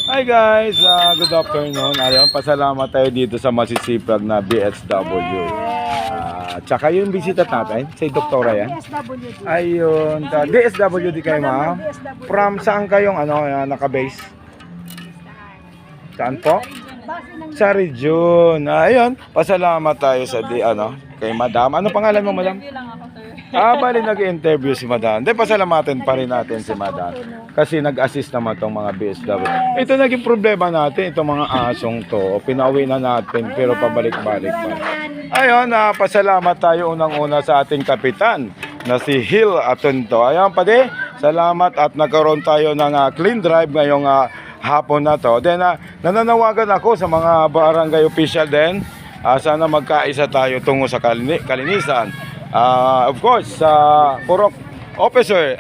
Hi guys, good afternoon. Ayun, pasalamat tayo dito sa masisipag na BSW. Tsaka yung bisita natin, si Doktora yan. DSWD. Ayun, DSWD kayo ma'am. From saan kayong naka-base? Saan po? Sa region. Ayun, pasalamat tayo sa kay Madam. Ano pangalan mo, Madam? Bali nag-interview si Madam. Hindi, pasalamatin pa rin natin si Madam. Kasi nag-assist naman tong mga BSW. Ito naging problema natin, itong mga asong to. Pinauwi na natin, pero pabalik-balik pa. Ayun, pasalamat tayo unang-una sa ating kapitan na si Hill Atunto. Ayun, pade, salamat at nagkaroon tayo ng clean drive ngayong hapon na to. Then, nananawagan ako sa mga barangay official din. Sana magkaisa tayo tungo sa kalinisan. Of course, sa Purok Officer,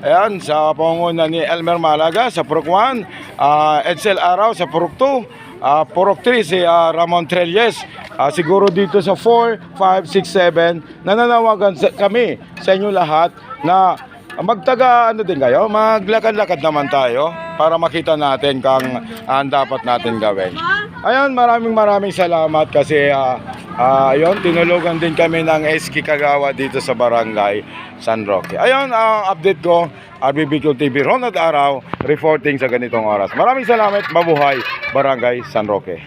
ayan, sa pangunguna ni Elmer Malaga sa Purok 1, Edsel Araw sa Purok 2, Purok 3 si Ramon Trelles, siguro dito sa 4, 5, 6, 7, nananawagan kami sa inyo lahat na magtaga din kayo, maglakad-lakad naman tayo para makita natin kung dapat natin gawin. Ayun, maraming salamat kasi ayun, tinulugan din kami ng SK Kagawa dito sa Barangay San Roque. Ayun, ang update ko, RBBQ TV, Ronald Araw, reporting sa ganitong oras. Maraming salamat, mabuhay Barangay San Roque.